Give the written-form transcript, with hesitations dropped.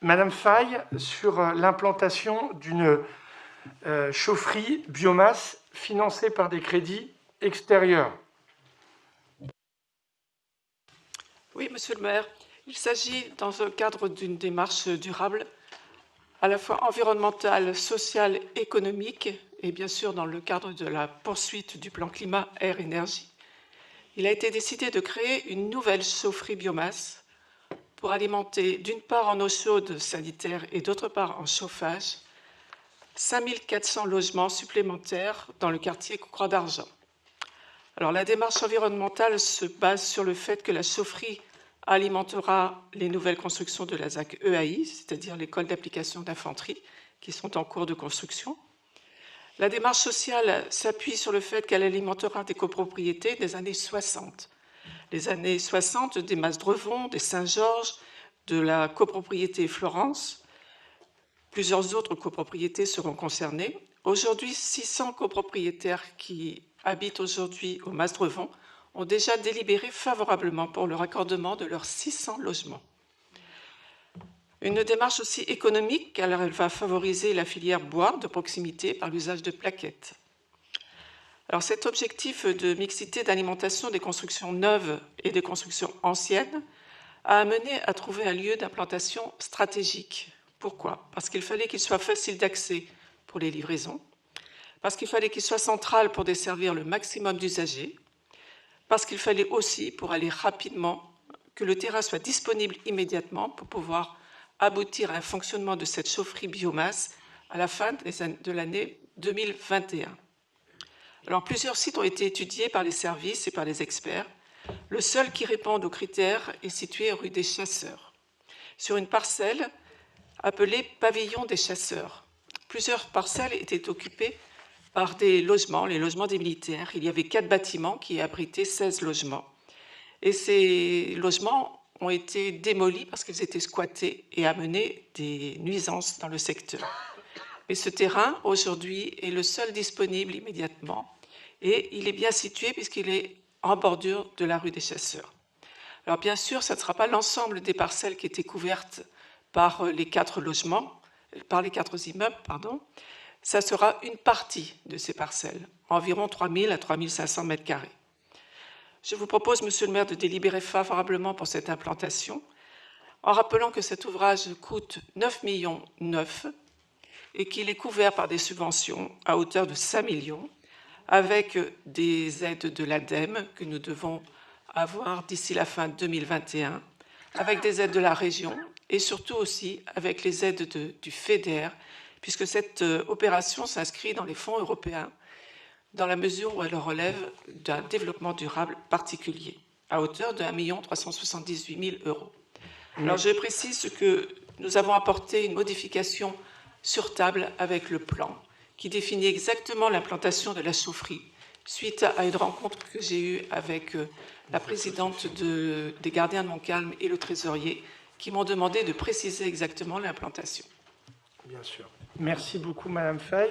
Madame Faye, sur l'implantation d'une chaufferie biomasse financée par des crédits extérieurs. Oui, Monsieur le maire, il s'agit, dans le cadre d'une démarche durable, à la fois environnementale, sociale, économique, et bien sûr dans le cadre de la poursuite du plan climat, air, énergie. Il a été décidé de créer une nouvelle chaufferie biomasse pour alimenter d'une part en eau chaude sanitaire et d'autre part en chauffage 5400 logements supplémentaires dans le quartier Croix d'Argent. Alors la démarche environnementale se base sur le fait que la chaufferie alimentera les nouvelles constructions de la ZAC EAI, c'est-à-dire l'école d'application d'infanterie, qui sont en cours de construction. La démarche sociale s'appuie sur le fait qu'elle alimentera des copropriétés des années 60. Les années 60 des Masdrevon, des Saint-Georges, de la copropriété Florence. Plusieurs autres copropriétés seront concernées. Aujourd'hui, 600 copropriétaires qui habitent aujourd'hui au Masdrevon ont déjà délibéré favorablement pour le raccordement de leurs 600 logements. Une démarche aussi économique, car elle va favoriser la filière bois de proximité par l'usage de plaquettes. Alors cet objectif de mixité d'alimentation des constructions neuves et des constructions anciennes a amené à trouver un lieu d'implantation stratégique. Pourquoi? Parce qu'il fallait qu'il soit facile d'accès pour les livraisons, parce qu'il fallait qu'il soit central pour desservir le maximum d'usagers, parce qu'il fallait aussi, pour aller rapidement, que le terrain soit disponible immédiatement pour pouvoir aboutir à un fonctionnement de cette chaufferie biomasse à la fin de l'année 2021. Alors, plusieurs sites ont été étudiés par les services et par les experts. Le seul qui répond aux critères est situé rue des Chasseurs, sur une parcelle appelée Pavillon des Chasseurs. Plusieurs parcelles étaient occupées par des logements, les logements des militaires. Il y avait 4 bâtiments qui abritaient 16 logements. Et ces logements ont été démolis parce qu'ils étaient squattés et amenaient des nuisances dans le secteur. Mais ce terrain, aujourd'hui, est le seul disponible immédiatement et il est bien situé puisqu'il est en bordure de la rue des Chasseurs. Alors bien sûr, ça ne sera pas l'ensemble des parcelles qui étaient couvertes par les 4 logements, par les 4 immeubles, pardon. Ça sera une partie de ces parcelles, environ 3000 à 3500 mètres carrés. Je vous propose, Monsieur le maire, de délibérer favorablement pour cette implantation, en rappelant que cet ouvrage coûte 9,9 millions et qu'il est couvert par des subventions à hauteur de 5 millions, avec des aides de l'ADEME que nous devons avoir d'ici la fin 2021, avec des aides de la région et surtout aussi avec les aides du FEDER, puisque cette opération s'inscrit dans les fonds européens dans la mesure où elle relève d'un développement durable particulier, à hauteur de 1 378 000 €. Alors je précise que nous avons apporté une modification sur table avec le plan, qui définit exactement l'implantation de la chaufferie, suite à une rencontre que j'ai eue avec la présidente des Gardiens de Montcalm et le trésorier, qui m'ont demandé de préciser exactement l'implantation. Bien sûr. Merci beaucoup, Madame Faye.